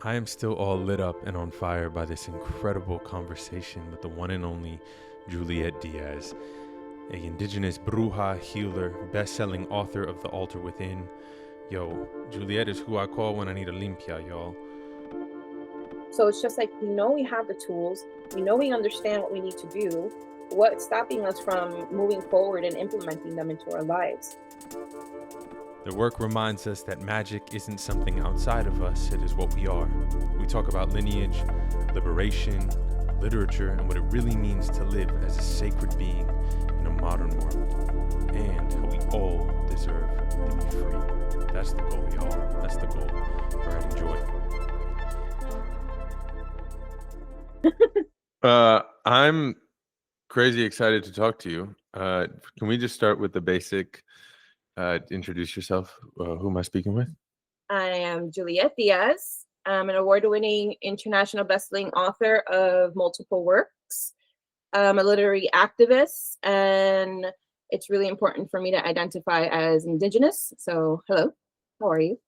I am still all lit up and on fire by this incredible conversation with the one and only Juliet Diaz, a indigenous bruja healer, best-selling author of The Altar Within. Yo, Juliet is who I call when I need a limpia, y'all. So it's just like, we know we have the tools, we know we understand what we need to do. What's stopping us from moving forward and implementing them into our lives? Their work reminds us that magic isn't something outside of us, it is what we are. We talk about lineage, liberation, literature, and what it really means to live as a sacred being in a modern world. And how we all deserve to be free. That's the goal, y'all. That's the goal. All right, enjoy. I'm crazy excited to talk to you. Can we just start with the basic introduce yourself? Who am I speaking with? I am Juliet Diaz. I'm an award-winning international best-selling author of multiple works. I'm a literary activist, and it's really important for me to identify as indigenous. So, hello, how are you?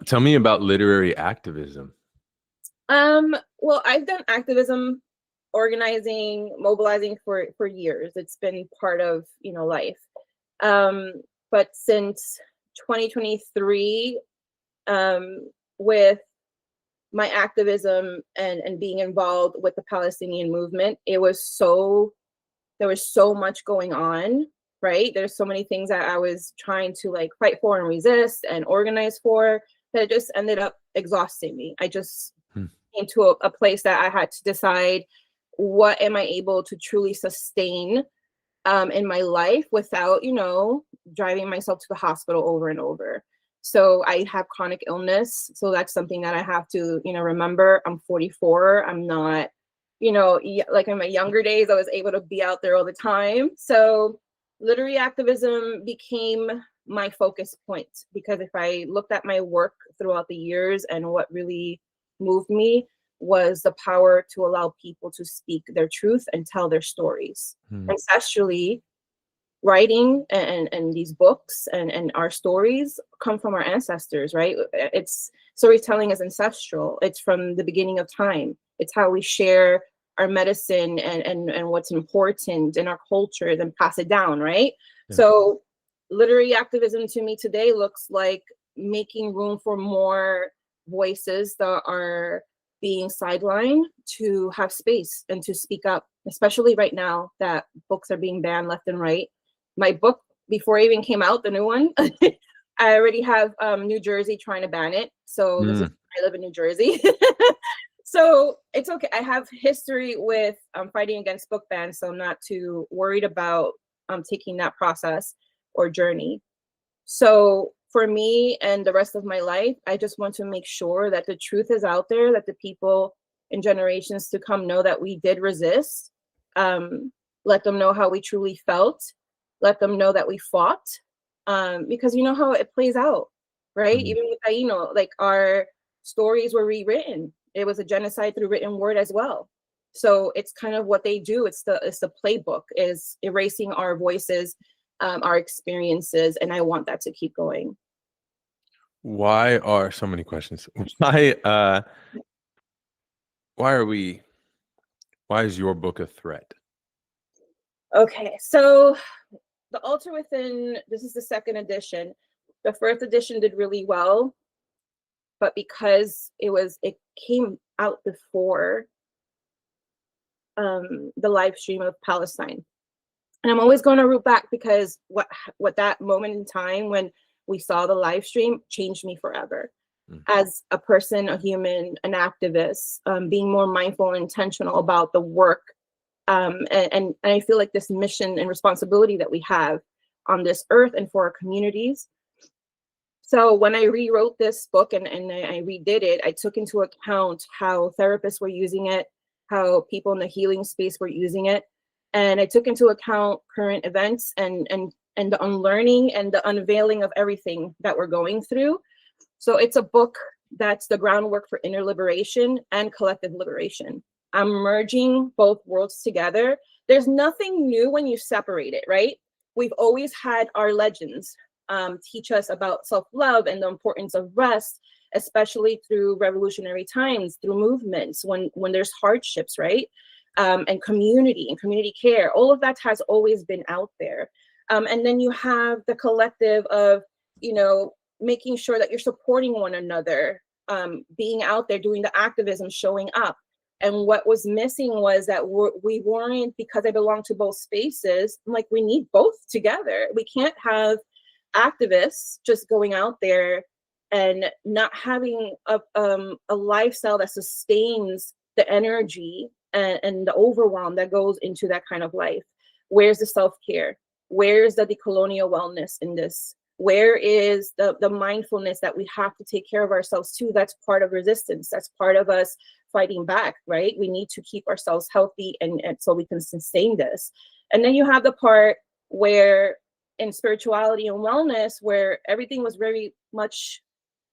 Tell me about literary activism. Well, I've done activism, organizing, mobilizing for years. It's been part of, life. But since 2023, with my activism and being involved with the Palestinian movement, there was so much going on, right? There's so many things that I was trying to fight for and resist and organize for, that it just ended up exhausting me. I just came to a place that I had to decide, what am I able to truly sustain in my life without, driving myself to the hospital over and over. So I have chronic illness. So that's something that I have to, remember. I'm 44. I'm not, like in my younger days, I was able to be out there all the time. So literary activism became my focus point, because if I looked at my work throughout the years, and what really moved me was the power to allow people to speak their truth and tell their stories. Ancestrally, writing and these books and our stories come from our ancestors, right? It's storytelling is ancestral. It's from the beginning of time. It's how we share our medicine and what's important in our culture, then pass it down, right? Yeah. So literary activism to me today looks like making room for more voices that are being sidelined to have space and to speak up, especially right now that books are being banned left and right. My book, before it even came out, the new one, I already have New Jersey trying to ban it. So I live in New Jersey. So it's okay. I have history with fighting against book bans, so I'm not too worried about taking that process or journey. So for me and the rest of my life, I just want to make sure that the truth is out there, that the people in generations to come know that we did resist. Let them know how we truly felt. Let them know that we fought, because you know how it plays out, right? Even with Taino, our stories were rewritten. It was a genocide through written word as well. So it's kind of what they do. It's the playbook, is erasing our voices, our experiences, and I want that to keep going. Why are so many questions? Why is your book a threat? Okay, so The Altar Within, this is the second edition. The first edition did really well, but because it came out before the live stream of Palestine. And I'm always going to root back, because what that moment in time when we saw the live stream changed me forever. As a person, a human, an activist, being more mindful and intentional about the work. And I feel like this mission and responsibility that we have on this earth and for our communities. So when I rewrote this book and I redid it, I took into account how therapists were using it, how people in the healing space were using it. And I took into account current events and the unlearning and the unveiling of everything that we're going through. So it's a book that's the groundwork for inner liberation and collective liberation. I'm merging both worlds together. There's nothing new when you separate it, right? We've always had our legends teach us about self-love and the importance of rest especially through revolutionary times, through movements, when there's hardships, right? And community care, all of that has always been out there. And then you have the collective of, you know, making sure that you're supporting one another, being out there doing the activism, showing up. And what was missing was that we weren't, because I belong to both spaces, I'm like, we need both together. We can't have activists just going out there and not having a lifestyle that sustains the energy and the overwhelm that goes into that kind of life. Where's the self-care? Where's the decolonial wellness in this? Where is the mindfulness that we have to take care of ourselves too? That's part of resistance. That's part of us fighting back, right? We need to keep ourselves healthy and so we can sustain this. And then you have the part where in spirituality and wellness, where everything was very much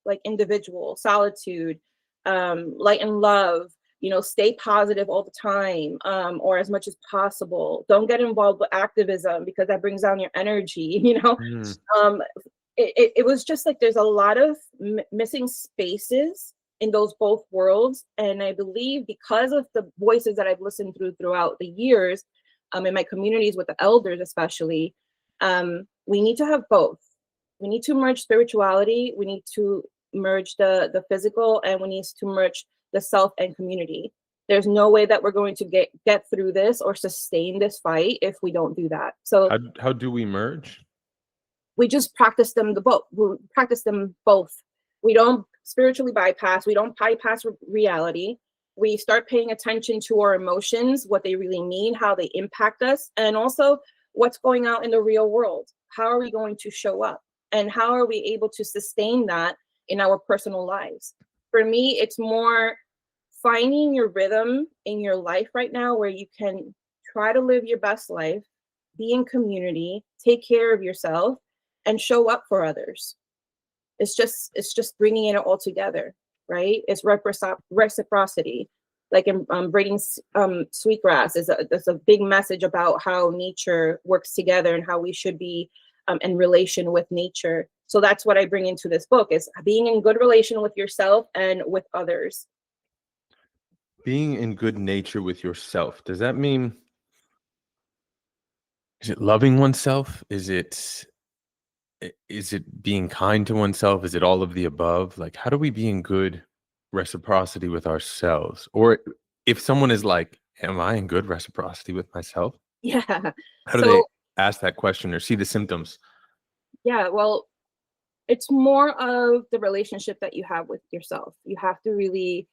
like individual, solitude, light and love, you know, stay positive all the time, or as much as possible. Don't get involved with activism because that brings down your energy, you know. It was just like there's a lot of missing spaces in those both worlds. And I believe because of the voices that I've listened throughout the years, in my communities with the elders especially, we need to have both. We need to merge spirituality, we need to merge the physical, and we need to merge the self and community. There's no way that we're going to get through this or sustain this fight if we don't do that. So how do we merge? We just practice them we practice them both. We don't spiritually bypass, we don't bypass reality. We start paying attention to our emotions, what they really mean, how they impact us, and also what's going out in the real world. How are we going to show up? And how are we able to sustain that in our personal lives? For me, it's more finding your rhythm in your life right now where you can try to live your best life, be in community, take care of yourself, and show up for others. It's just bringing it all together, right? It's reciprocity. Like in braiding sweetgrass, there's a big message about how nature works together and how we should be in relation with nature. So that's what I bring into this book, is being in good relation with yourself and with others. Being in good nature with yourself, does that mean, is it loving oneself? Is it being kind to oneself? Is it all of the above? Like, how do we be in good reciprocity with ourselves? Or if someone is like, am I in good reciprocity with myself? Yeah. How do they ask that question or see the symptoms? Yeah, well, it's more of the relationship that you have with yourself. You have to really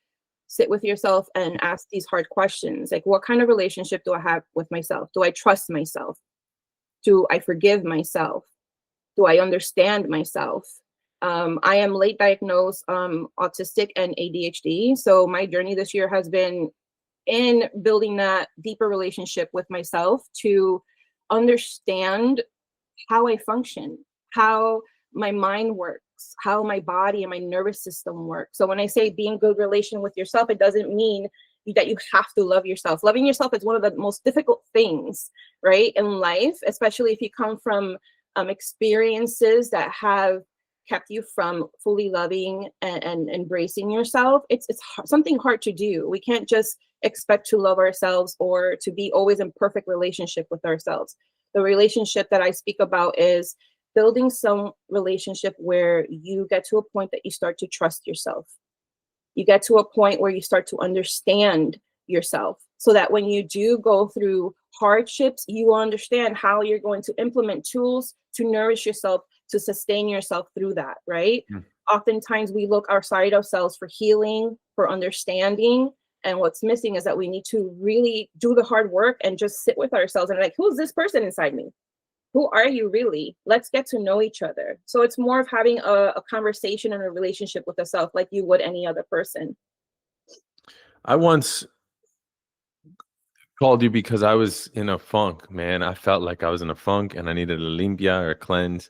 sit with yourself and ask these hard questions. Like, what kind of relationship do I have with myself? Do I trust myself? Do I forgive myself? Do I understand myself? I am late diagnosed autistic and ADHD. So my journey this year has been in building that deeper relationship with myself to understand how I function, how my mind works, how my body and my nervous system work. So when I say be in good relation with yourself, it doesn't mean that you have to love yourself. Loving yourself is one of the most difficult things, right, in life, especially if you come from experiences that have kept you from fully loving and embracing yourself. It's something hard to do. We can't just expect to love ourselves or to be always in perfect relationship with ourselves. The relationship that I speak about is building some relationship where you get to a point that you start to trust yourself. You get to a point where you start to understand yourself, so that when you do go through hardships, you will understand how you're going to implement tools to nourish yourself, to sustain yourself through that, right? Oftentimes we look outside ourselves for healing, for understanding, and what's missing is that we need to really do the hard work and just sit with ourselves and like, who's this person inside me? Who are you really? Let's get to know each other. So it's more of having a conversation and a relationship with yourself like you would any other person. I once called you because I was in a funk, man. I felt like I was in a funk and I needed a limpia or a cleanse.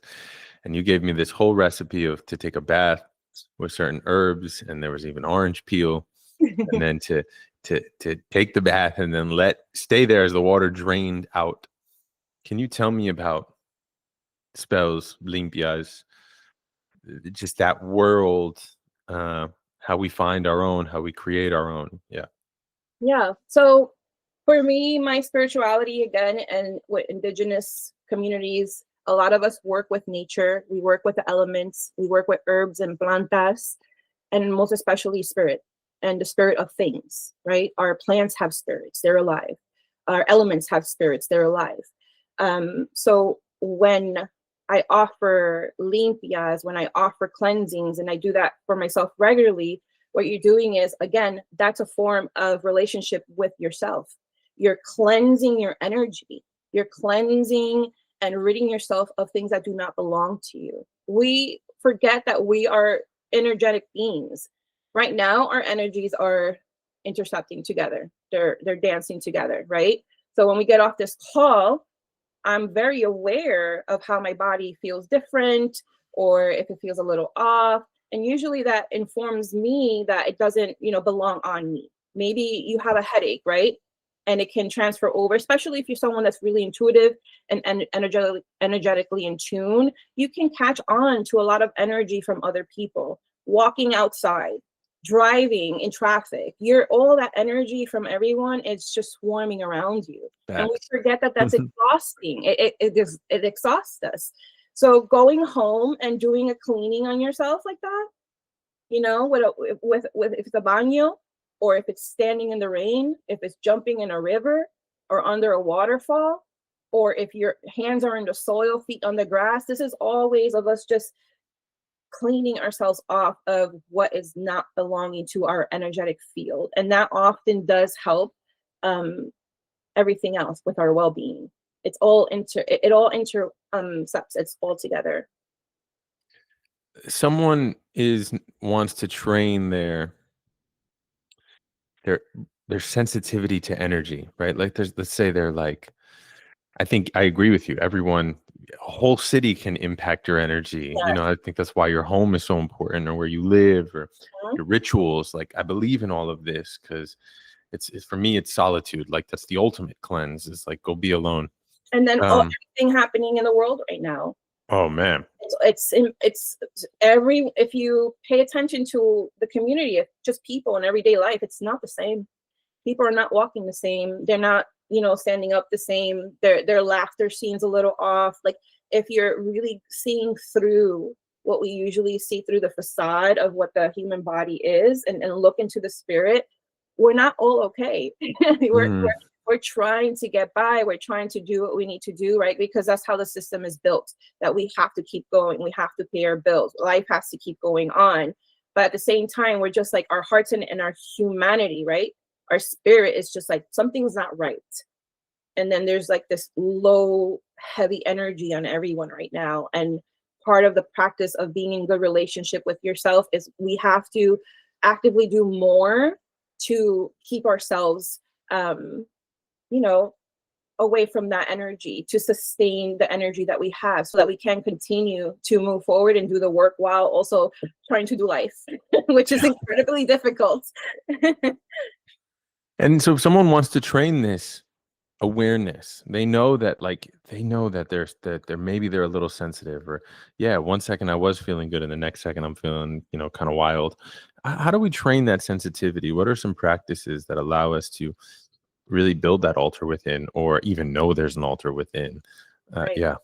And you gave me this whole recipe to take a bath with certain herbs, and there was even orange peel, and then to take the bath and then stay there as the water drained out. Can you tell me about spells, limpias, just that world how we find our own, how we create our own. Yeah. Yeah. So for me, my spirituality again, and with indigenous communities, a lot of us work with nature. We work with the elements. We work with herbs and plantas, and most especially spirit and the spirit of things, right? Our plants have spirits, they're alive. Our elements have spirits, they're alive. So when I offer limpias, when I offer cleansings, and I do that for myself regularly, what you're doing is, again, that's a form of relationship with yourself. You're cleansing your energy. You're cleansing and ridding yourself of things that do not belong to you. We forget that we are energetic beings. Right now, our energies are intercepting together. They're dancing together, right? So when we get off this call, I'm very aware of how my body feels different, or if it feels a little off. And usually that informs me that it doesn't, belong on me. Maybe you have a headache, right? And it can transfer over, especially if you're someone that's really intuitive and energetically in tune. You can catch on to a lot of energy from other people. Walking outside, driving in traffic, all that energy from everyone is just swarming around you. And we forget that that's exhausting. It exhausts us. So going home and doing a cleaning on yourself like that, with if it's a baño, or if it's standing in the rain, if it's jumping in a river or under a waterfall, or if your hands are in the soil, feet on the grass, this is all ways of us just cleaning ourselves off of what is not belonging to our energetic field. And that often does help everything else with our well-being. It's all intercepts, it's all together. Someone wants to train their sensitivity to energy, right? Like let's say they're like, I think I agree with you. A whole city can impact your energy. Yes. I think that's why your home is so important, or where you live, or your rituals. Like, I believe in all of this because it's for me, it's solitude. Like, that's the ultimate cleanse. It's like, go be alone. And then everything happening in the world right now. Oh man. If you pay attention to the community, if just people in everyday life, it's not the same. People are not walking the same. They're not, standing up the same. Their laughter seems a little off. Like, if you're really seeing through what we usually see through the facade of what the human body is, and look into the spirit, we're not all okay. We're trying to get by. We're trying to do what we need to do, right? Because that's how the system is built, that we have to keep going. We have to pay our bills. Life has to keep going on. But at the same time, we're just like, our hearts and our humanity, right? Our spirit is just like, something's not right. And then there's like this low, heavy energy on everyone right now. And part of the practice of being in good relationship with yourself is we have to actively do more to keep ourselves away from that energy, to sustain the energy that we have, so that we can continue to move forward and do the work while also trying to do life, which is incredibly difficult. And so if someone wants to train this awareness, they know that they're maybe they're a little sensitive, or one second I was feeling good and the next second I'm feeling, kind of wild. How do we train that sensitivity? What are some practices that allow us to really build that altar within, or even know there's an altar within? Right. Yeah.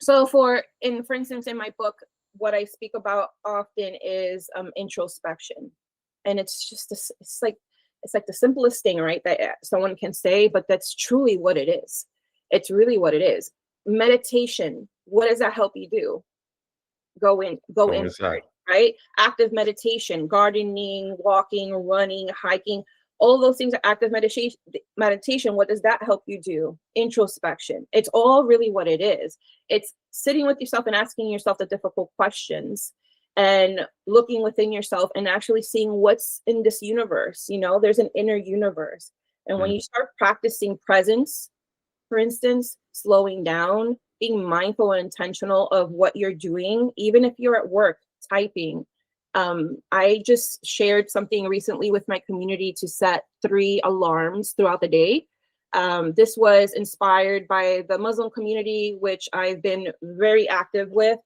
So for instance, in my book, what I speak about often is introspection. And it's just it's like the simplest thing, right, that someone can say, but that's truly what it is. It's really what it is. Meditation, what does that help you do? Go inside, right? Active meditation, gardening, walking, running, hiking, all of those things are active meditation. What does that help you do? Introspection. It's all really what it is. It's sitting with yourself and asking yourself the difficult questions, and looking within yourself and actually seeing what's in this universe. There's an inner universe. And when you start practicing presence, for instance, slowing down, being mindful and intentional of what you're doing, even if you're at work, typing. I just shared something recently with my community to set 3 alarms throughout the day. This was inspired by the Muslim community, which I've been very active with.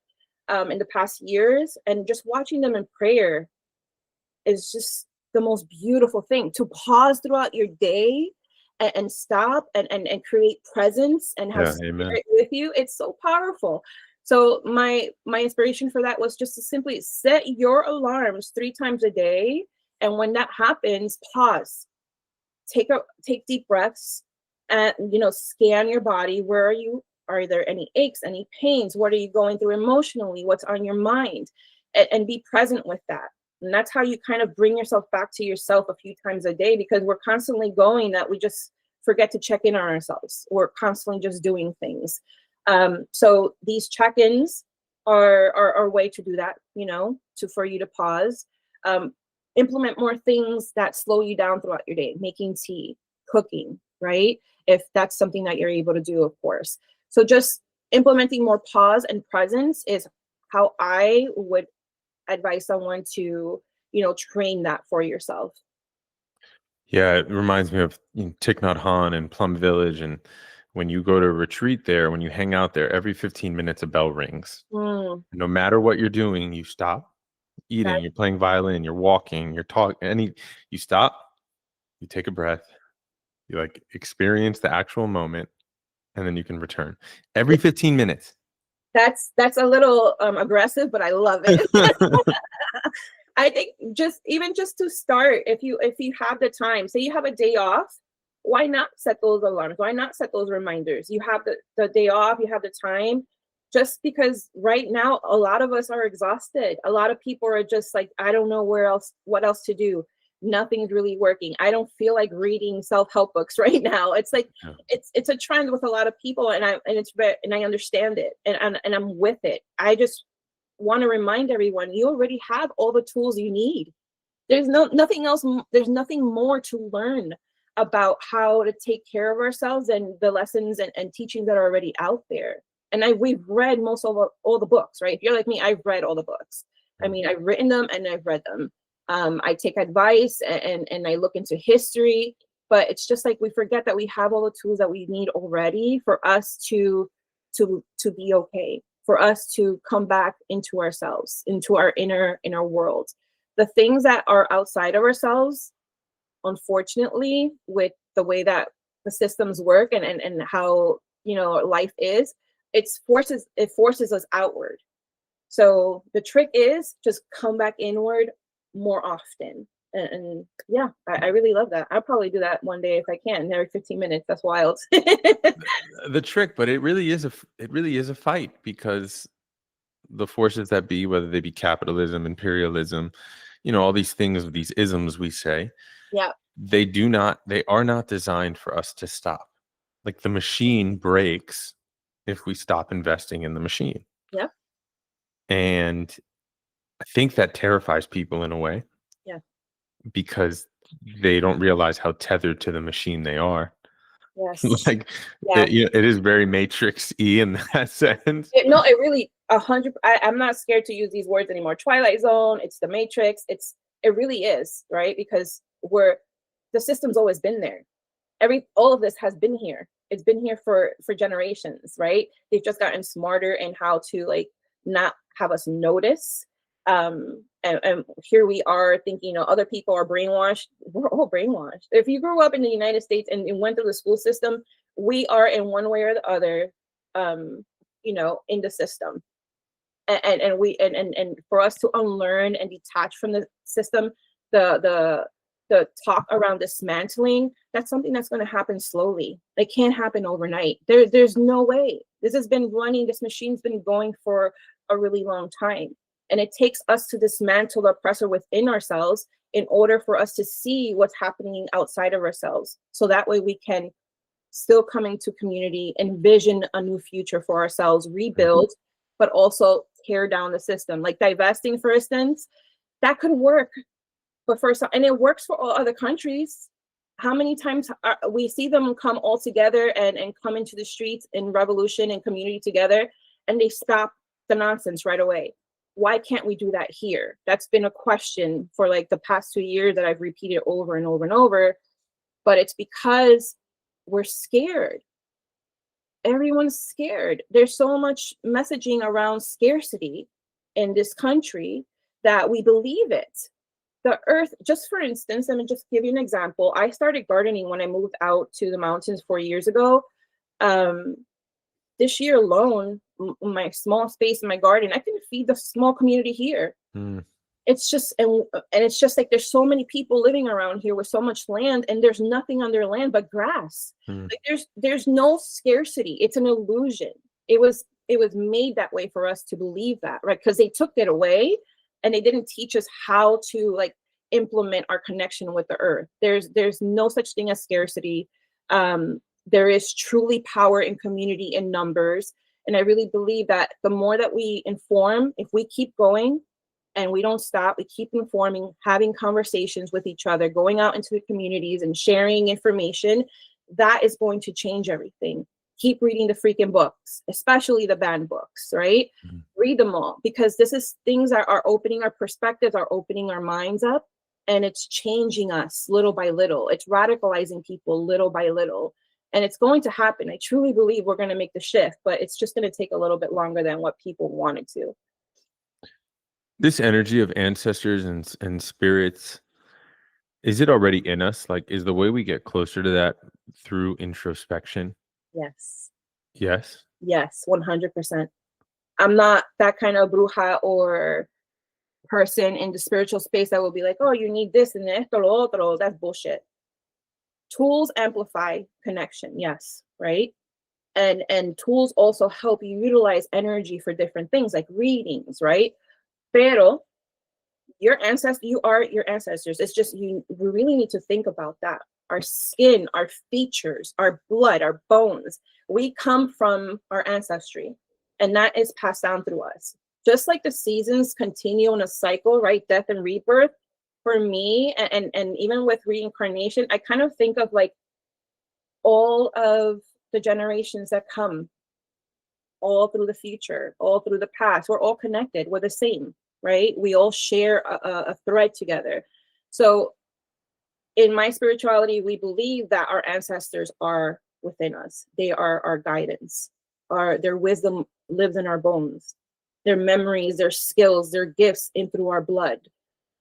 in the past years, and just watching them in prayer is just the most beautiful thing. To pause throughout your day and stop and create presence and have Yeah, amen. spirit with you, it's so powerful. So my inspiration for that was just to simply set your alarms 3 times a day, and when that happens, pause, take deep breaths, and scan your body. Where are you? Are there any aches, any pains? What are you going through emotionally? What's on your mind? And be present with that. And that's how you kind of bring yourself back to yourself a few times a day, because we're constantly going that we just forget to check in on ourselves. We're constantly just doing things. So these check-ins are a way to do that, for you to pause. Implement more things that slow you down throughout your day, making tea, cooking, right? If that's something that you're able to do, of course. So just implementing more pause and presence is how I would advise someone to, train that for yourself. Yeah, it reminds me of Thich Nhat Hanh and Plum Village, and when you go to a retreat there, when you hang out there, every 15 minutes a bell rings. Mm, No matter what you're doing, you stop eating, that, you're playing violin, you're walking, you're talking, you stop, you take a breath, you like experience the actual moment, and then you can return every 15 minutes. that's a little aggressive, but I love it. I think just to start, if you have the time, say you have a day off, why not set those alarms? Why not set those reminders? You have the day off, you have the time. Just because right now a lot of us are exhausted. A lot of people are just like, I don't know what else to do. Nothing's really working. I don't feel like reading self-help books right now. It's like Yeah. it's a trend with a lot of people, and I understand it, and I'm with it. I just want to remind everyone, you already have all the tools you need. There's nothing else. There's nothing more to learn about how to take care of ourselves and the lessons and teachings that are already out there. And we've read most of all the books, right? If you're like me, I've read all the books. I mean, I've written them and I've read them. I take advice and I look into history, but it's just like we forget that we have all the tools that we need already for us to be okay, for us to come back into ourselves, into our inner world. The things that are outside of ourselves, unfortunately, with the way that the systems work and how life is, it forces us outward. So the trick is just come back inward more often. And yeah, I really love that. I'll probably do that one day if I can, every 15 minutes. That's wild. The trick, but it really is a fight, because the forces that be, whether they be capitalism, imperialism, all these things, these isms we say, Yeah. they are not designed for us to stop. Like the machine breaks if we stop investing in the machine. Yeah. And I think that terrifies people in a way, Yeah. because they don't realize how tethered to the machine they are. Yes. Like Yeah. it is very Matrix-y in that sense. No, it really 100. I'm not scared to use these words anymore. Twilight Zone. It's the Matrix. It really is, right? Because the system's always been there. All of this has been here. It's been here for generations, right? They've just gotten smarter in how to like not have us notice. And here we are thinking, other people are brainwashed. We're all brainwashed. If you grew up in the United States and went through the school system, we are in one way or the other, in the system. And for us to unlearn and detach from the system, the talk around dismantling, that's something that's going to happen slowly. It can't happen overnight. There's no way. This machine's been going for a really long time. And it takes us to dismantle the oppressor within ourselves in order for us to see what's happening outside of ourselves. So that way we can still come into community, envision a new future for ourselves, rebuild, but also tear down the system. Like divesting, for instance, that could work. But and it works for all other countries. How many times we see them come all together and come into the streets in revolution and community together, and they stop the nonsense right away. Why can't we do that here? That's been a question for like the past 2 years that I've repeated over and over and over. But it's because we're scared. Everyone's scared. There's so much messaging around scarcity. in this country that we believe it. The earth, just for instance, let me just give you an example. I started gardening when I moved out to the mountains 4 years ago. This year alone, my small space in my garden, I can feed the small community here. It's just, and it's just like there's so many people living around here with so much land, and there's nothing on their land but grass. Like there's no scarcity. It's an illusion. It was made that way for us to believe that, right? Because they took it away and they didn't teach us how to like implement our connection with the earth. There's no such thing as scarcity. There is truly power in community in numbers. And I really believe that the more that we inform, if we keep going and we don't stop, we keep informing, having conversations with each other, going out into the communities and sharing information, that is going to change everything. Keep reading the freaking books, especially the banned books, right? Read them all, because this is things that are opening our perspectives, are opening our minds up, and it's changing us little by little. It's radicalizing people little by little. And it's going to happen. I truly believe we're going to make the shift, but it's just going to take a little bit longer than what people wanted to. This energy of ancestors and spirits, is it already in us? Like, is the way we get closer to that through introspection? Yes. Yes? Yes, 100%. I'm not that kind of bruja or person in the spiritual space that will be like, oh, you need this and esto, lo otro. That's bullshit. Tools amplify connection, yes, right? And tools also help you utilize energy for different things, like readings, right? Pero your ancestors, you are your ancestors. It's just we really need to think about that. Our skin, our features, our blood, our bones, we come from our ancestry, and that is passed down through us. Just like the seasons continue in a cycle, right? Death and rebirth. For me, and even with reincarnation, I kind of think of like all of the generations that come, all through the future, all through the past. We're all connected. We're the same, right? We all share a thread together. So in my spirituality, we believe that our ancestors are within us. They are our guidance. Their wisdom lives in our bones. Their memories, their skills, their gifts in through our blood.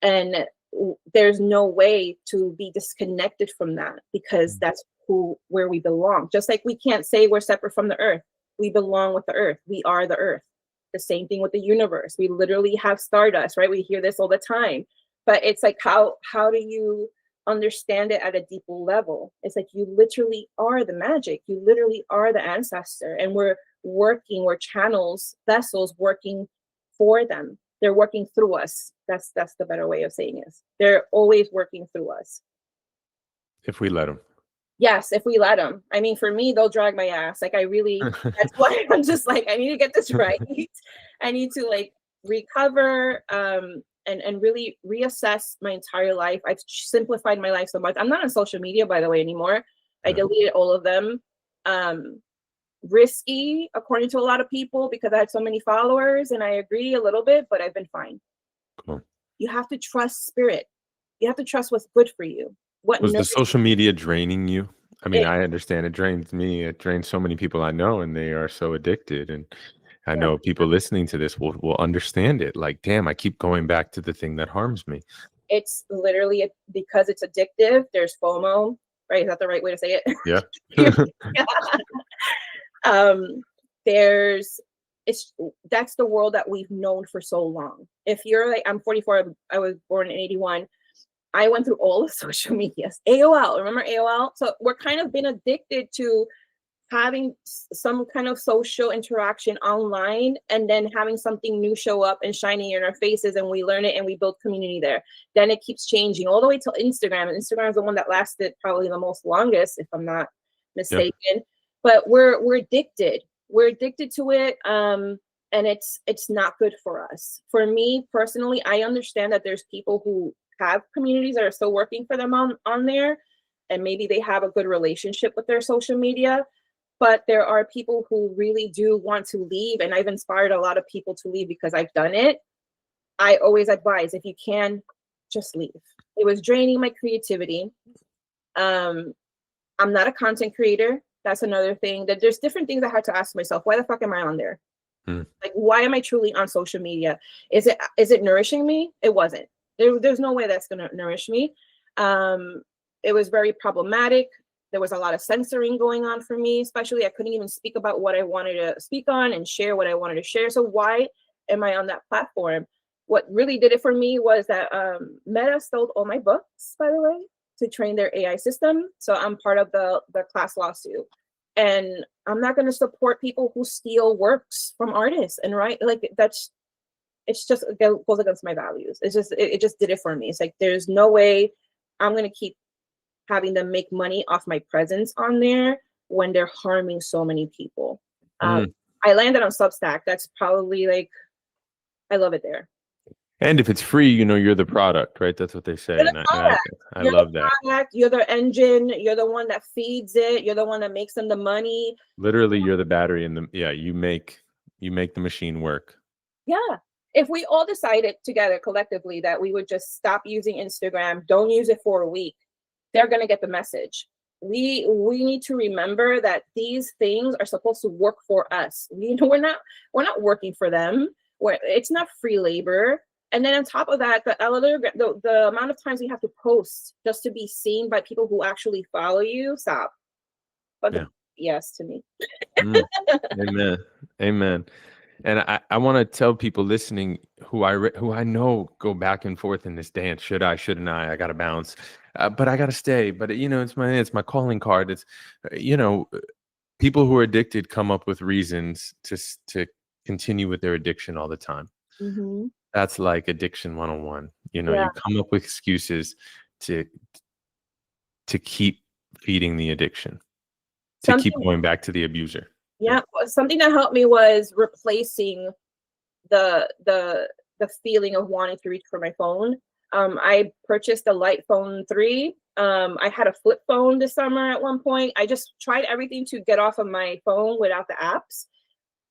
And there's no way to be disconnected from that, because that's where we belong. Just like we can't say we're separate from the earth. We belong with the earth. We are the earth. The same thing with the universe. We literally have stardust, right? We hear this all the time. But it's like, how do you understand it at a deeper level? It's like you literally are the magic. You literally are the ancestor. And we're channels, vessels working for them. They're working through us. That's the better way of saying it. They're always working through us. If we let them. Yes, if we let them. I mean, for me, they'll drag my ass. Like, that's why I'm just like, I need to get this right. I need to like recover and really reassess my entire life. I've simplified my life so much. I'm not on social media, by the way, anymore. I deleted all of them. Risky, according to a lot of people, because I had so many followers, and I agree a little bit, but I've been fine. Cool. You have to trust spirit. You have to trust what's good for you. Was the social media draining you? I mean, I understand it drains me. It drains so many people I know, and they are so addicted. And I know people listening to this will understand it. Like, damn, I keep going back to the thing that harms me. It's literally because it's addictive. There's FOMO, right? Is that the right way to say it? Yeah. That's the world that we've known for so long. If you're like, I'm 44, I was born in 81. I went through all of social medias. AOL, remember AOL? So we're kind of been addicted to having some kind of social interaction online, and then having something new show up and shining in our faces, and we learn it and we build community there. Then it keeps changing all the way till Instagram, and Instagram is the one that lasted probably the most longest, if I'm not mistaken. Yep. But we're addicted. We're addicted to it, and it's not good for us. For me personally, I understand that there's people who have communities that are still working for them on there, and maybe they have a good relationship with their social media. But there are people who really do want to leave, and I've inspired a lot of people to leave because I've done it. I always advise, if you can, just leave. It was draining my creativity. I'm not a content creator. That's another thing. That there's different things I had to ask myself. Why the fuck am I on there? Mm. Like, why am I truly on social media? Is it nourishing me? It wasn't. There's no way that's going to nourish me. Um, it was very problematic. There was a lot of censoring going on for me, especially I couldn't even speak about what I wanted to speak on and share what I wanted to share. So why am I on that platform? What really did it for me was that Meta stole all my books, by the way, to train their AI system. So I'm part of the class lawsuit. And I'm not going to support people who steal works from artists and write like that's it's just it goes against my values. It's just it just did it for me. It's like there's no way I'm going to keep having them make money off my presence on there when they're harming so many people. Um, Mm. I landed on Substack. That's probably like I love it there. And if it's free, you're the product, right? That's what they say. You're the And product. I You're the love that. product. You're the engine. You're the one that feeds it. You're the one that makes them the money. Literally, you're the battery in the, yeah, you make the machine work. Yeah. If we all decided together collectively that we would just stop using Instagram, don't use it for a week, they're going to get the message. We need to remember that these things are supposed to work for us. We're not working for them. It's not free labor. And then on top of that, the amount of times you have to post just to be seen by people who actually follow you, stop. But Yeah. yes to me. Amen. Amen. And I want to tell people listening who I know go back and forth in this dance. Should I? Shouldn't I? I got to bounce, but I got to stay. But it's my calling card. It's people who are addicted come up with reasons to continue with their addiction all the time. Mm-hmm. That's like addiction 101. Yeah. You come up with excuses to keep feeding the addiction, to keep Something going back to the abuser. Yeah, something that helped me was replacing the feeling of wanting to reach for my phone. I purchased a light phone 3. I had a flip phone this summer at one point. I just tried everything to get off of my phone without the apps,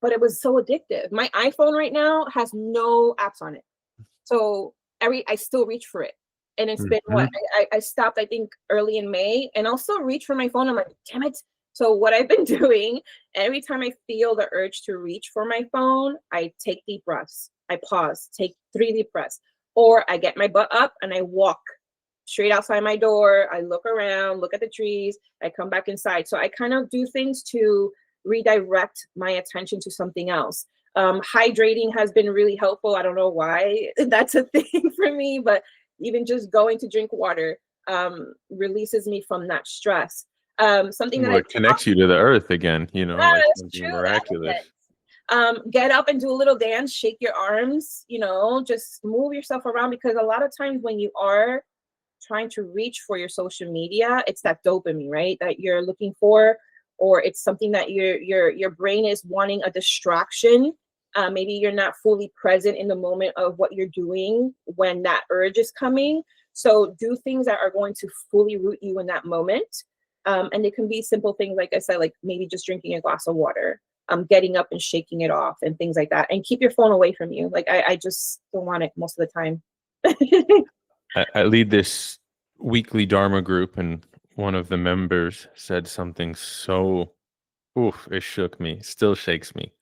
but it was so addictive. My iPhone right now has no apps on it. So I still reach for it. And it's been what Mhm. I stopped, I think, early in May, and I'll still reach for my phone. I'm like, damn it. So what I've been doing, every time I feel the urge to reach for my phone, I take deep breaths. I pause, take 3 deep breaths, or I get my butt up and I walk straight outside my door. I look around, look at the trees. I come back inside. So I kind of do things to redirect my attention to something else. Hydrating has been really helpful. I don't know why that's a thing for me, but even just going to drink water releases me from that stress. Something that Well, I it connects you to the earth again, like That's something true. miraculous. Get up and do a little dance, shake your arms, just move yourself around, because a lot of times when you are trying to reach for your social media, it's that dopamine, right, that you're looking for, or it's something that your brain is wanting a distraction. Maybe you're not fully present in the moment of what you're doing when that urge is coming. So do things that are going to fully root you in that moment. And it can be simple things, like I said, like maybe just drinking a glass of water, getting up and shaking it off and things like that. And keep your phone away from you. Like I just don't want it most of the time. I lead this weekly Dharma group, and one of the members said something so, oof, it shook me, still shakes me.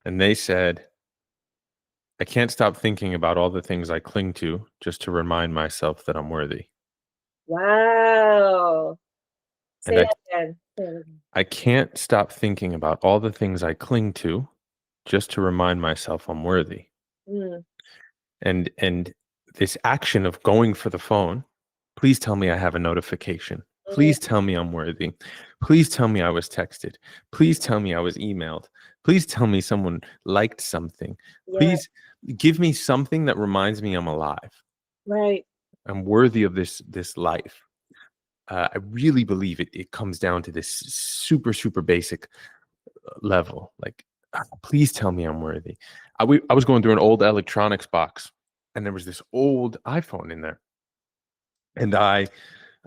And they said, I can't stop thinking about all the things I cling to just to remind myself that I'm worthy. Wow. And Say that again. Say that again. I can't stop thinking about all the things I cling to just to remind myself I'm worthy. Mm, And this action of going for the phone, please tell me I have a notification. mhm. Please tell me I'm worthy. Please tell me I was texted. Please tell me I was emailed. Please tell me someone liked something. Yeah, Please give me something that reminds me I'm alive. right. I'm worthy of this life. I really believe it comes down to this super, super basic level. Like, please tell me I'm worthy. I was going through an old electronics box, and there was this old iPhone in there. And I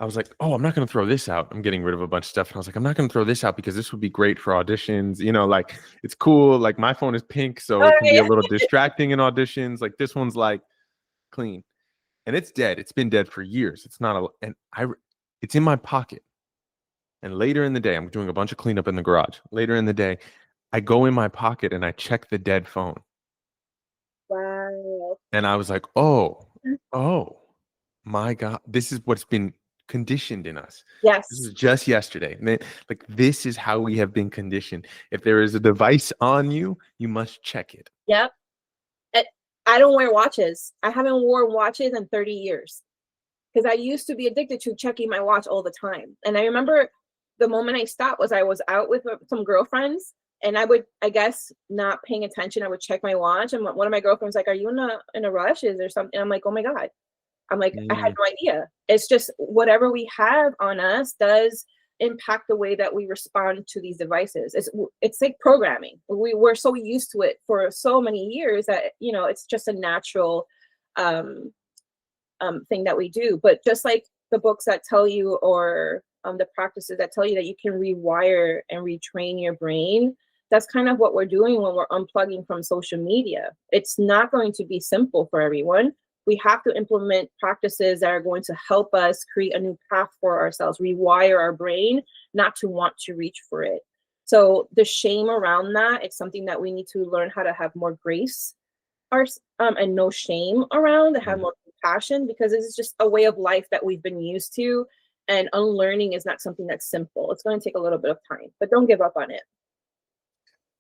was like, oh, I'm not going to throw this out. I'm getting rid of a bunch of stuff. And I was like, I'm not going to throw this out because this would be great for auditions. Like it's cool. Like my phone is pink, so Oh, it can be a yeah. little distracting in auditions. Like this one's like clean, and it's dead. It's been dead for years. It's not it's in my pocket. And later in the day, I'm doing a bunch of cleanup in the garage. Later in the day, I go in my pocket and I check the dead phone. Wow. And I was like, oh my God, this is what's been conditioned in us. This Yes. was just yesterday. Man, like this is how we have been conditioned. If there is a device on you, you must check it. Yep. I don't wear watches. I haven't worn watches in 30 years because I used to be addicted to checking my watch all the time. And I remember the moment I stopped was I was out with some girlfriends and I would, I guess, not paying attention. I would check my watch and one of my girlfriends was like, "Are you in a rush? Is there something?" I'm like, "Oh my God." I'm like, I had Mm. no idea. It's just whatever we have on us does impact the way that we respond to these devices. It's like programming. We're so used to it for so many years that it's just a natural um, thing that we do. But just like the books that tell you, or the practices that tell you that you can rewire and retrain your brain, that's kind of what we're doing when we're unplugging from social media. It's not going to be simple for everyone. We have to implement practices that are going to help us create a new path for ourselves, rewire our brain not to want to reach for it. So the shame around that, it's something that we need to learn how to have more grace and no shame around, to have Mm. more compassion, because this is just a way of life that we've been used to. And unlearning is not something that's simple. It's going to take a little bit of time, but don't give up on it.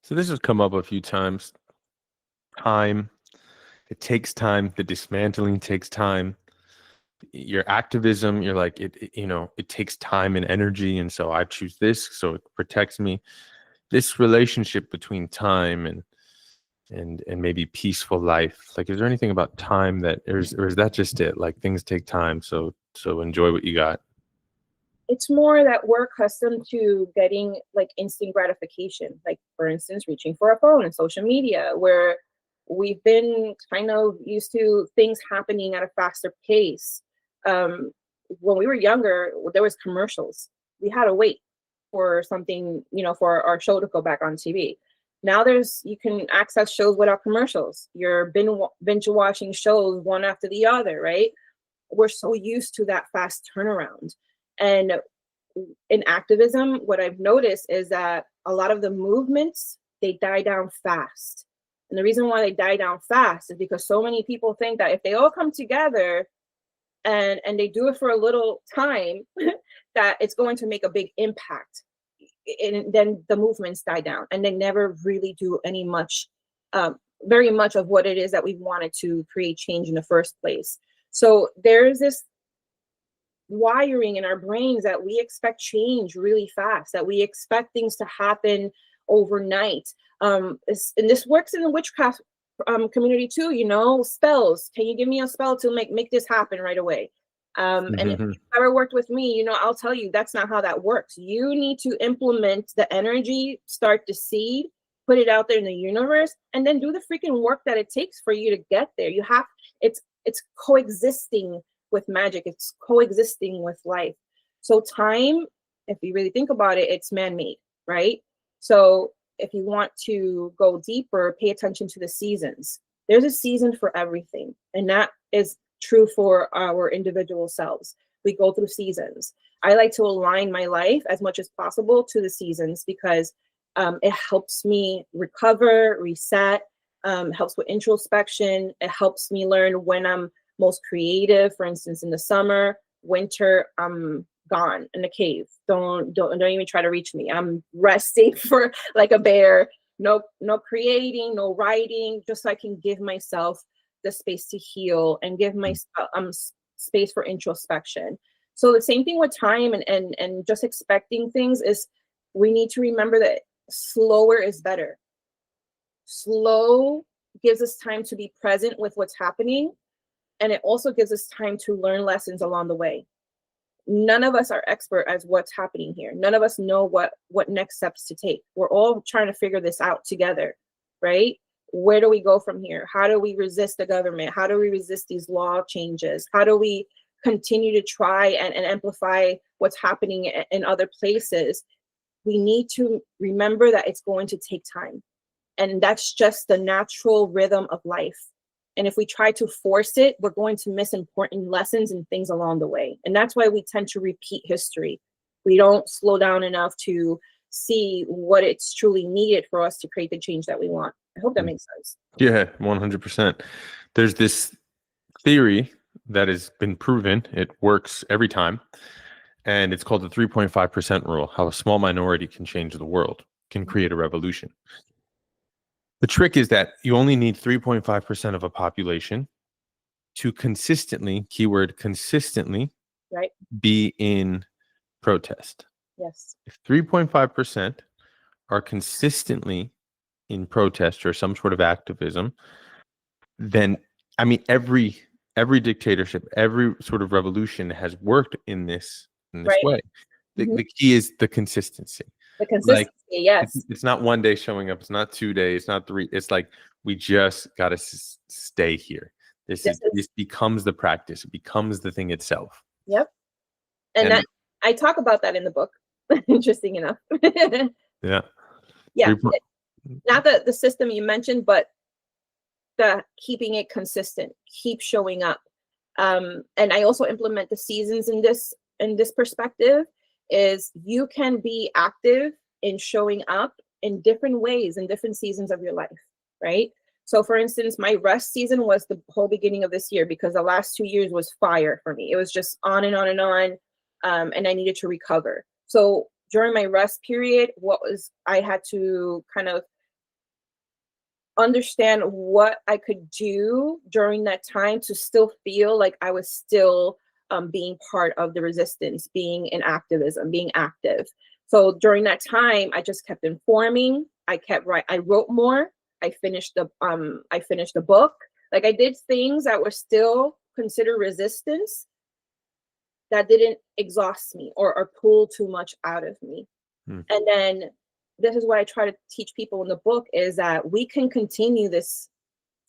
So this has come up a few times. Time. It takes time. The dismantling takes time. Your activism, you're like, it takes time and energy. And so I choose this, so it protects me. This relationship between time and maybe peaceful life. Like, is there anything about time or is that just it? Like things take time. So enjoy what you got. It's more that we're accustomed to getting like instant gratification, like for instance reaching for a phone and social media, where we've been kind of used to things happening at a faster pace. When we were younger, there was commercials. We had to wait for something, for our show to go back on TV. Now you can access shows without commercials. You're binge watching shows one after the other, right? We're so used to that fast turnaround. And in activism, what I've noticed is that a lot of the movements, they die down fast. And the reason why they die down fast is because so many people think that if they all come together and they do it for a little time, that it's going to make a big impact. And then the movements die down and they never really do very much of what it is that we wanted to create change in the first place. So there's this wiring in our brains that we expect change really fast, that we expect things to happen overnight. And this works in the witchcraft community too. Spells. Can you give me a spell to make this happen right away? And if you've ever worked with me, I'll tell you that's not how that works. You need to implement the energy, start the seed, put it out there in the universe, and then do the freaking work that it takes for you to get there. It's coexisting with magic. It's coexisting with life. So time, if you really think about it, it's man-made, right? So if you want to go deeper, pay attention to the seasons. There's a season for everything. And that is true for our individual selves. We go through seasons. I like to align my life as much as possible to the seasons because it helps me recover, reset, helps with introspection. It helps me learn when I'm most creative. For instance, in the summer, winter, I'm gone in the cave. Don't even try to reach me. I'm resting for like a bear. No creating, no writing, just so I can give myself the space to heal and give myself space for introspection. So the same thing with time and just expecting things is we need to remember that slower is better. Slow gives us time to be present with what's happening. And it also gives us time to learn lessons along the way. None of us are expert as what's happening here. None of us know what next steps to take. We're all trying to figure this out together, right? Where do we go from here? How do we resist the government? How do we resist these law changes? How do we continue to try and amplify what's happening in other places? We need to remember that it's going to take time. And that's just the natural rhythm of life. And if we try to force it, we're going to miss important lessons and things along the way. And that's why we tend to repeat history. We don't slow down enough to see what it's truly needed for us to create the change that we want. I hope that makes sense. Yeah, 100%. There's this theory that has been proven, it works every time, and it's called the 3.5% rule, how a small minority can change the world, can create a revolution. The trick is that you only need 3.5% of a population to consistently, keyword consistently, Right? be in protest. Yes. If 3.5% are consistently in protest or some sort of activism, then I mean every dictatorship, every sort of revolution has worked in this Right. way. Mhm. The key is the consistency. The Like consistency, yes. it's not one day showing up, it's not 2 days, it's not 3. It's like we just got to stay here. This becomes the practice. It becomes the thing itself. Yep. And that I talk about that in the book. Interesting enough. Yeah. Yeah. Not the system you mentioned, but the keeping it consistent, keep showing up. And I also implement the seasons in this perspective. Is you can be active in showing up in different ways in different seasons of your life, right? So for instance, my rest season was the whole beginning of this year, because the last 2 years was fire for me. It was just on and on and on. And I needed to recover. So during my rest period, I had to kind of understand what I could do during that time to still feel like I was still being part of the resistance, being in activism, being active. So during that time, I just kept informing. I wrote more. I finished the book. Like I did things that were still considered resistance, that didn't exhaust me or pull too much out of me. And then this is what I try to teach people in the book, is that we can continue this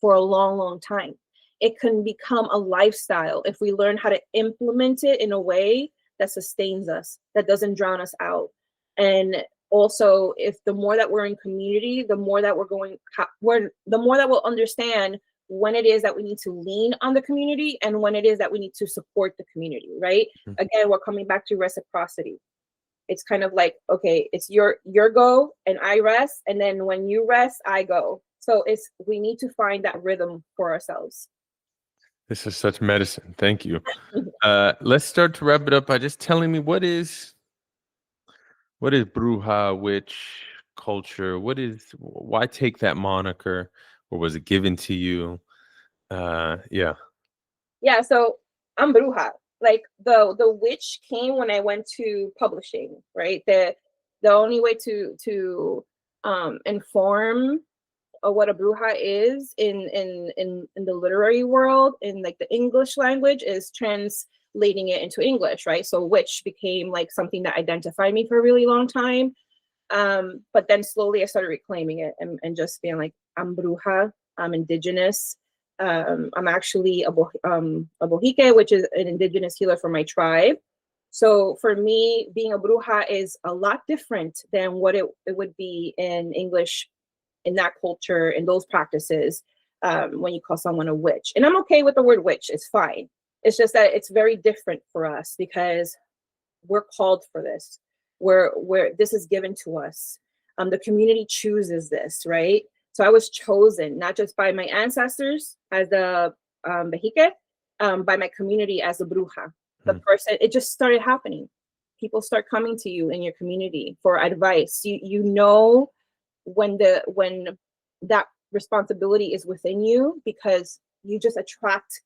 for a long, long time. It can become a lifestyle if we learn how to implement it in a way that sustains us, that doesn't drown us out. And also, if the more that we're in community, the more that the more that we'll understand when it is that we need to lean on the community and when it is that we need to support the community, right? Again, we're coming back to reciprocity. It's kind of like, okay, it's your go and I rest, and then when you rest, I go. So we need to find that rhythm for ourselves. This is such medicine. Thank you. Let's start to wrap it up by just telling me what is bruja, witch culture? Why take that moniker, or was it given to you? Yeah. So I'm bruja. Like the witch came when I went to publishing, right? The only way to inform what a bruja is in the literary world, in like the English language, is translating it into English, right? So witch became like something that identified me for a really long time. But then slowly I started reclaiming it and just being like, I'm bruja, I'm indigenous. I'm actually a bohique, which is an indigenous healer for my tribe. So for me, being a bruja is a lot different than what it would be in English, in that culture, in those practices, when you call someone a witch. And I'm okay with the word witch, it's fine. It's just that it's very different for us because we're called for this. Where this is given to us. The community chooses this, right? So I was chosen not just by my ancestors as the Bejique, by my community as a bruja. The person, it just started happening. People start coming to you in your community for advice. You know when that responsibility is within you, because you just attract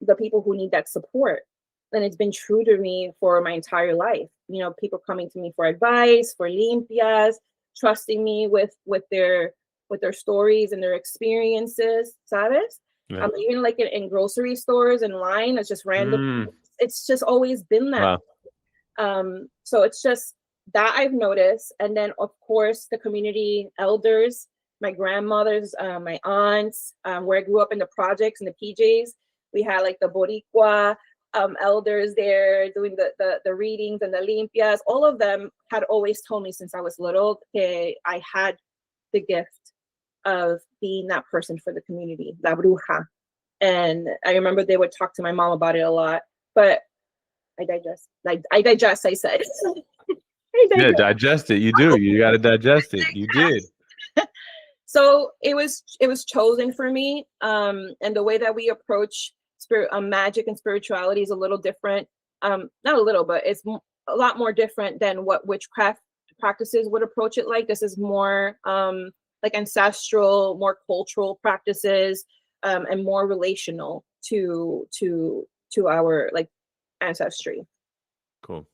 the people who need that support. And it's been true to me for my entire life. You know, people coming to me for advice, for limpias, trusting me with their stories and their experiences, ¿sabes? Yeah. Even like in grocery stores and line, it's just random. It's just always been that. Wow. So it's just that I've noticed. And then of course the community elders, my grandmothers, my aunts, where I grew up in the projects and the PJs, we had like the Boricua elders there doing the readings and the limpias. All of them had always told me since I was little that I had the gift of being that person for the community, la bruja. And I remember they would talk to my mom about it a lot, but I digest, I said. Yeah, digest it. You do. You got to digest it. You did. So it was chosen for me, and the way that we approach magic and spirituality is a little different. Not a little, but it's a lot more different than what witchcraft practices would approach it like. This is more like ancestral, more cultural practices, and more relational to our like ancestry. Cool.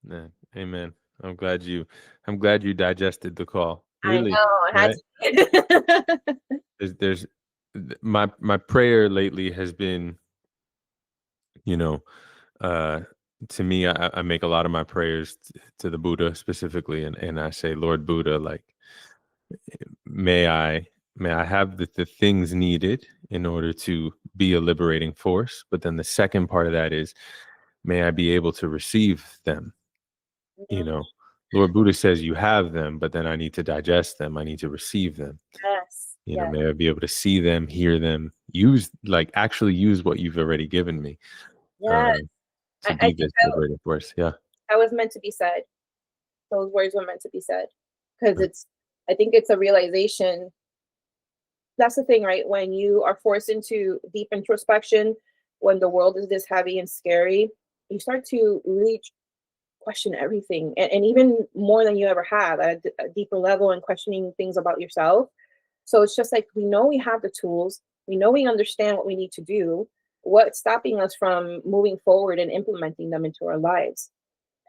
Yeah. Amen. I'm glad you digested the call. I Really, know, I had right? to. There's my prayer lately has been, you know, to me, I make a lot of my prayers to the Buddha specifically, and I say, Lord Buddha, like, may I have the things needed in order to be a liberating force. But then the second part of that is, may I be able to receive them. You know, Lord Buddha says you have them, but then I need to digest them. I need to receive them. Yes, You know, yes, may I be able to see them, hear them, actually use what you've already given me, yes. um, to I be think this liberating force. Yeah. that was meant to be said. Those words were meant to be said because Right. I think it's a realization. That's the thing, right? When you are forced into deep introspection, when the world is this heavy and scary, you start to really question everything, and even more than you ever have at a deeper level, and questioning things about yourself. So it's just like, we know we have the tools, we know we understand what we need to do. What's stopping us from moving forward and implementing them into our lives?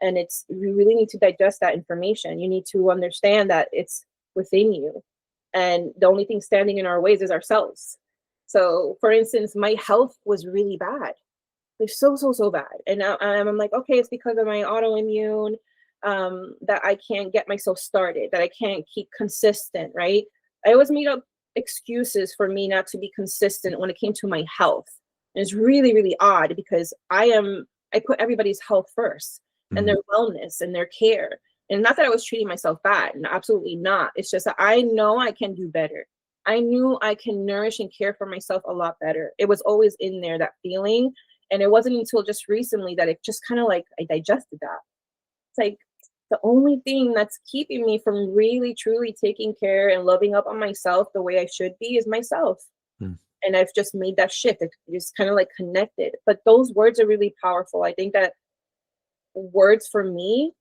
And it's, you really need to digest that information. You need to understand that it's within you, and the only thing standing in our ways is ourselves. So for instance, my health was really bad, like so bad, and now I'm like, okay, it's because of my autoimmune, that I can't get myself started, that I can't keep consistent, right? I always made up excuses for me not to be consistent when it came to my health. And it's really odd because I put everybody's health first, and Mhm. their wellness and their care. And not that I was treating myself bad, and absolutely not. It's just that I know I can do better. I knew I can nourish and care for myself a lot better. It was always in there, that feeling. And it wasn't until just recently that it just kind of like, I digested that. It's like, the only thing that's keeping me from really truly taking care and loving up on myself the way I should be is myself. Mm. And I've just made that shift. It's just kind of like connected. But those words are really powerful. I think that words for me,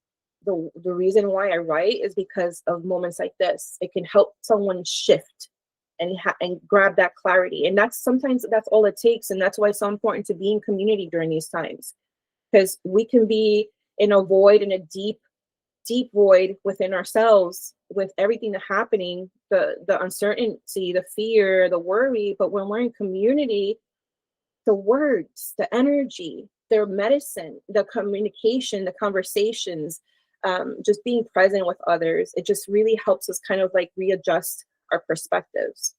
the reason why I write is because of moments like this. It can help someone shift and grab that clarity. And that's sometimes that's all it takes. And that's why it's so important to be in community during these times, because we can be in a void, in a deep void within ourselves, with everything that's happening, the uncertainty, the fear, the worry. But when we're in community, the words, the energy, their medicine, the communication, the conversations, just being present with others, it just really helps us kind of like readjust our perspectives.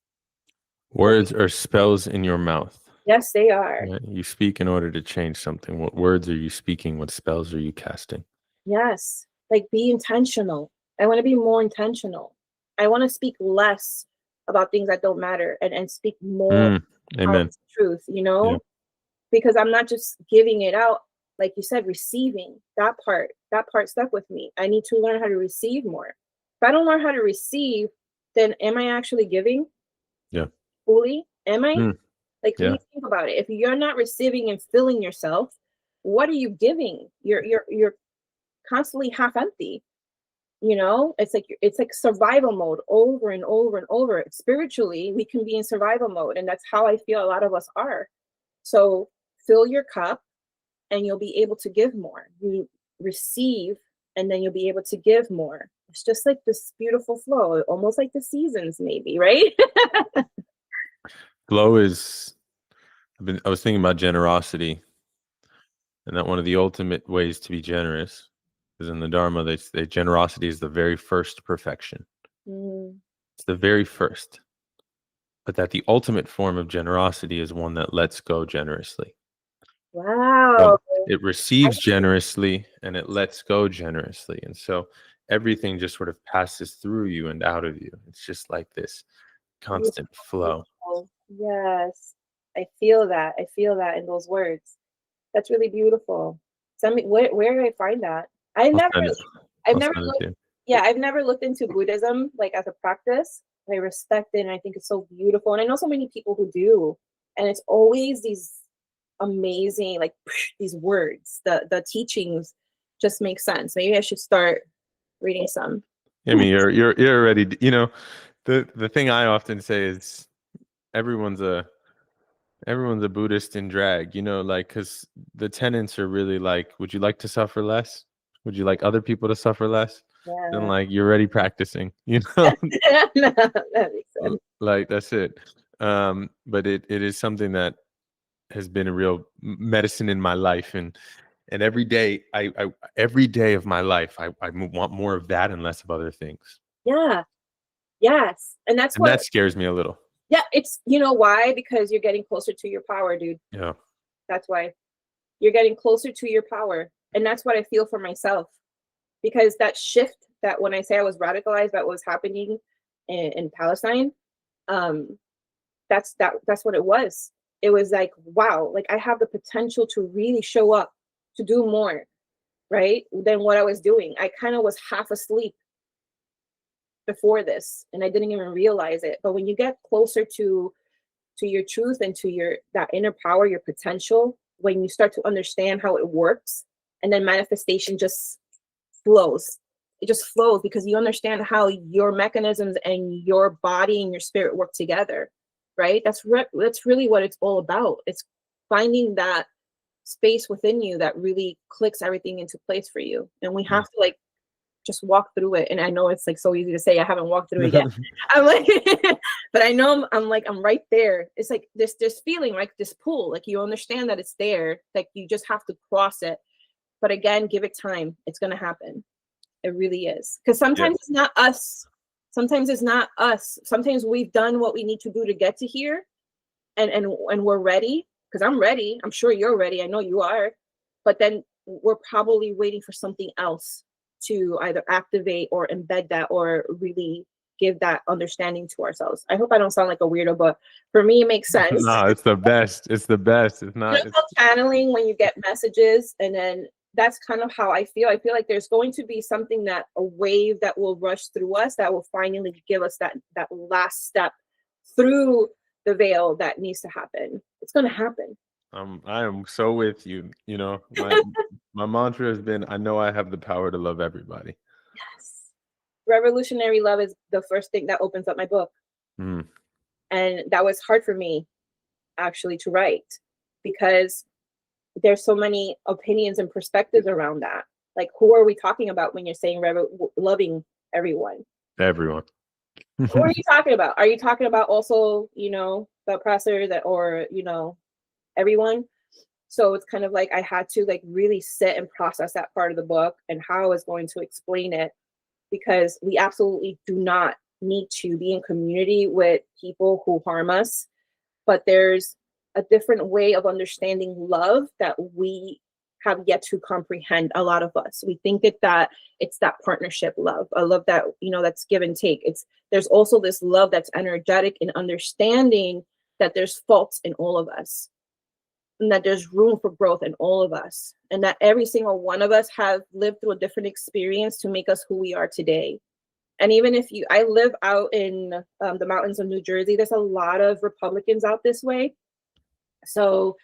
Words are spells in your mouth. Yes, they are. Right? You speak in order to change something. What words are you speaking? What spells are you casting? Yes. Like, be intentional. I want to be more intentional. I want to speak less about things that don't matter, and speak more Mm. out Amen. truth, Yeah. because I'm not just giving it out, like you said, receiving. That part stuck with me. I need to learn how to receive more. If I don't learn how to receive, then am I actually giving Yeah. fully? Am I? Mm. Like, Yeah. really think about it. If you're not receiving and filling yourself, what are you giving? You're constantly half empty. It's like survival mode over and over and over. Spiritually, we can be in survival mode, and that's how I feel a lot of us are. So fill your cup, and you'll be able to give more. You receive, and then you'll be able to give more. It's just like this beautiful flow, almost like the seasons, maybe, right? Flow is, I was thinking about generosity, and that one of the ultimate ways to be generous is in the Dharma, they say generosity is the very first perfection. Mm, It's the very first. But that the ultimate form of generosity is one that lets go generously. wow. So it receives generously and it lets go generously. And so everything just sort of passes through you and out of you. It's just like this constant flow. Beautiful. Yes. I feel that in those words. That's really beautiful. Tell me, where did I find that? I I'll never send it. I've I'll never send it looked, to you. yeah, I've never looked into Buddhism like as a practice. I respect it and I think it's so beautiful. And I know so many people who do. And it's always these amazing, like these words, the teachings just make sense. Maybe I should start reading some. I mean, you're already, the thing I often say is everyone's a everyone's a Buddhist in drag, like, because the tenets are really like, would you like to suffer less? Would you like other people to suffer less? Then Yeah. like you're already practicing, you know. No, that makes sense. Like that's it. But it is something that has been a real medicine in my life, and every day every day of my life I want more of that and less of other things, Yeah. Yes. And that's and what, that scares me a little. yeah, it's, you know why? Because you're getting closer to your power, dude. Yeah. That's why you're getting closer to your power. And that's what I feel for myself. Because that shift, that when I say I was radicalized, that was happening in Palestine, um, that's what it was. It was like, wow, like I have the potential to really show up, to do more, right? Than what I was doing. I kind of was half asleep before this and I didn't even realize it. But when you get closer to your truth and to your that inner power, your potential, when you start to understand how it works, and then manifestation just flows. It just flows because you understand how your mechanisms and your body and your spirit work together, right? That's really what it's all about. It's finding that space within you that really clicks everything into place for you. And we have to like just walk through it. And I know it's like so easy to say, I haven't walked through it yet. I'm like, but I know I'm right there. It's like this feeling, like this pull, like you understand that it's there, like you just have to cross it. But again, give it time. It's gonna happen. It really is. Because Yeah. sometimes it's not us. Sometimes it's not us. Sometimes we've done what we need to do to get to here, and we're ready. Because I'm ready. I'm sure you're ready. I know you are. But then we're probably waiting for something else to either activate or embed that or really give that understanding to ourselves. I hope I don't sound like a weirdo, but for me, it makes sense. No, it's the best. It's the best. It's You know, not. it's called channeling when you get messages, and then that's kind of how I feel. I feel like there's going to be something, that a wave that will rush through us that will finally give us that last step through the veil that needs to happen. It's going to happen. I am so with you. My mantra has been, I know I have the power to love everybody. Yes. Revolutionary love is the first thing that opens up my book. Mm. And that was hard for me actually to write because there's so many opinions and perspectives around that. Like, who are we talking about when you're saying loving everyone? Everyone. Who are you talking about? Are you talking about also, the oppressors or, everyone? So it's kind of like I had to like really sit and process that part of the book and how I was going to explain it, because we absolutely do not need to be in community with people who harm us. But there's a different way of understanding love that we have yet to comprehend. A lot of us, we think that it's that partnership love, a love that that's give and take. There's also this love that's energetic and understanding that there's faults in all of us, and that there's room for growth in all of us, and that every single one of us have lived through a different experience to make us who we are today. And even if I live out in the mountains of New Jersey, there's a lot of Republicans out this way. So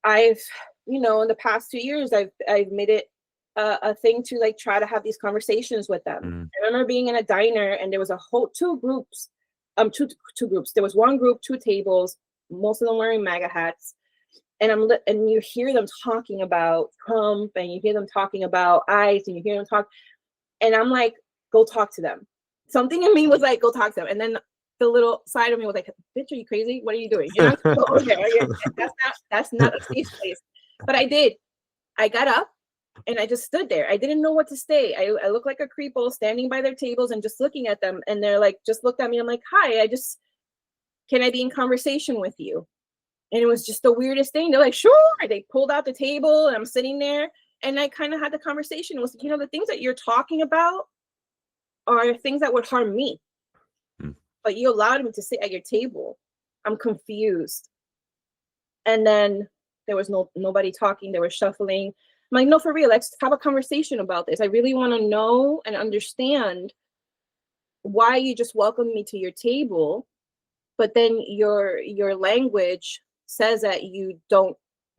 I've, in the past 2 years, I've made it a thing to like try to have these conversations with them. Mm. I remember being in a diner and there was a whole two groups. There was one group, two tables, most of them wearing MAGA hats. And and you hear them talking about Trump, and you hear them talking about ICE, and you hear them talk. And I'm like, go talk to them. Something in me was like, go talk to them. And then the little side of me was like, bitch, are you crazy? What are you doing? You're not going to go over there. That's not a safe place. But I did. I got up and I just stood there. I didn't know what to say. I looked like a creepo standing by their tables and just looking at them. And they're like, just looked at me. I'm like, hi, can I be in conversation with you? And it was just the weirdest thing. They're like, sure. They pulled out the table and I'm sitting there. And I kind of had the conversation. It was, the things that you're talking about are things that would harm me. But you allowed me to sit at your table. I'm confused. And then there was nobody talking. They were shuffling. I'm like, no, for real, let's have a conversation about this. I really want to know and understand why you just welcomed me to your table, but then your language says that you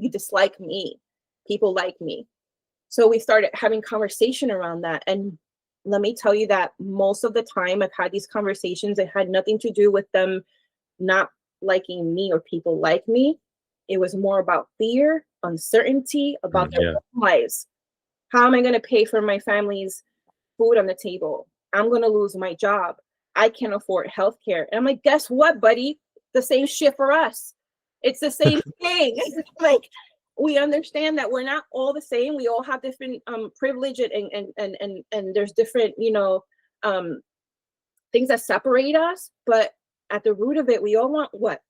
dislike me, people like me. So we started having conversation around that. And let me tell you that most of the time I've had these conversations, it had nothing to do with them not liking me or people like me. It was more about fear, uncertainty about their lives. How am I going to pay for my family's food on the table? I'm going to lose my job. I can't afford healthcare. And I'm like, guess what, buddy? The same shit for us. It's the same thing. Like, we understand that we're not all the same. We all have different privilege and there's different, things that separate us. But at the root of it, we all want what?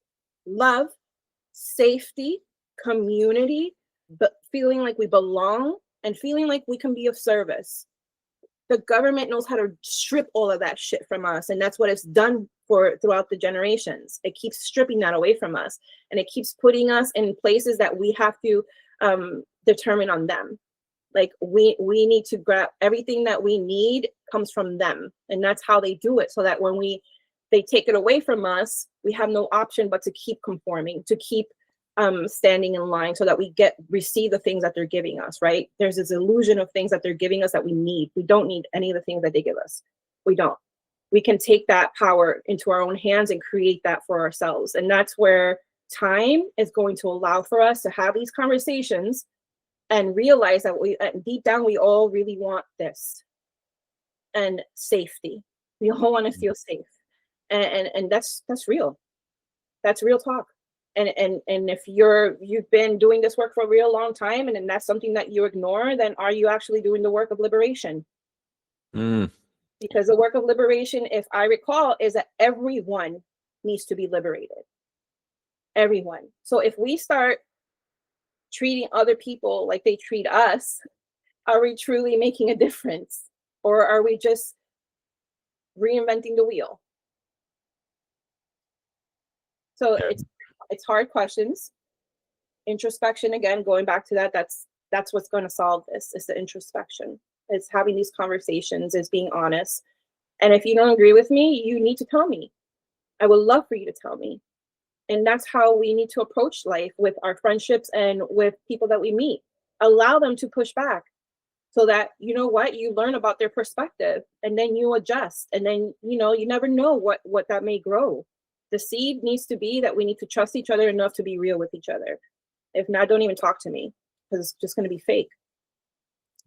Love, safety, community, but feeling like we belong and feeling like we can be of service. The government knows how to strip all of that shit from us, and that's what it's done throughout the generations. It keeps stripping that away from us, and it keeps putting us in places that we have to determine on them. Like we need to grab everything that we need comes from them, and that's how they do it. So that when they take it away from us, we have no option but to keep conforming, to keep standing in line, so that we receive the things that they're giving us, right? There's this illusion of things that they're giving us that we need. We don't need any of the things that they give us. We don't. We can take that power into our own hands and create that for ourselves. And that's where time is going to allow for us to have these conversations and realize that deep down, we all really want this and safety. We all want to feel safe. And that's real. That's real talk. And if you've been doing this work for a real long time, and then that's something that you ignore, then are you actually doing the work of liberation? Because the work of liberation, if I recall, is that everyone needs to be liberated. Everyone. So if we start treating other people like they treat us, are we truly making a difference? Or are we just reinventing the wheel? So it's hard questions. Introspection, again, going back to that's what's going to solve this. It's the introspection. It's having these conversations, it's being honest. And if you don't agree with me, you need to tell me. I would love for you to tell me. And that's how we need to approach life with our friendships and with people that we meet. Allow them to push back so that, you know what, you learn about their perspective and then you adjust. And then, you never know what that may grow. The seed needs to be that we need to trust each other enough to be real with each other. If not, don't even talk to me, because it's just going to be fake.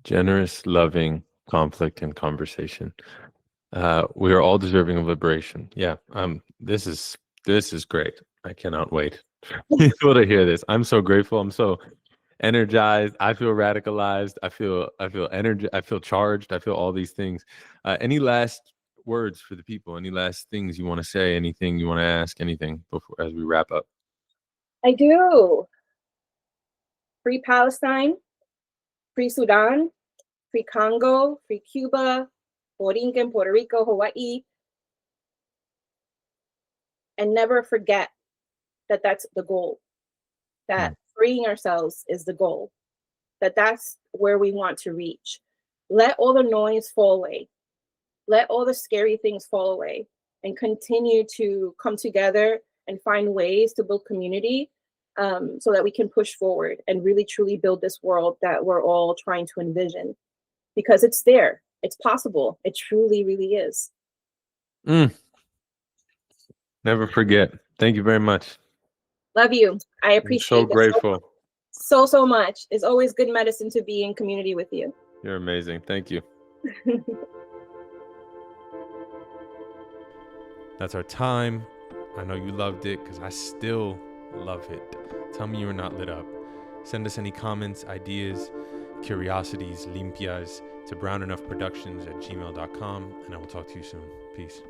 Generous, loving conflict and conversation. We are all deserving of liberation. Yeah. This is great. I cannot wait for people to hear this. I'm so grateful. I'm so energized. I feel radicalized. I feel energy. I feel charged. I feel all these things. Any last words for the people? Any last things you want to say? Anything you want to ask? Anything before as we wrap up? I do. Free Palestine, free Sudan, free Congo, free Cuba, Borinquen, Puerto Rico, Hawaii. And never forget that that's the goal. That freeing ourselves is the goal. That's where we want to reach. Let all the noise fall away. Let all the scary things fall away and continue to come together and find ways to build community so that we can push forward and really truly build this world that we're all trying to envision, because it's there. It's possible. It truly, really is. Never forget. Thank you very much. Love you. I appreciate it. So grateful. So much. It's always good medicine to be in community with you. You're amazing. Thank you. That's our time. I know you loved it because I still love it. Tell me you're not lit up. Send us any comments, ideas, curiosities, limpias to brownenoughproductions@gmail.com, and I will talk to you soon. Peace.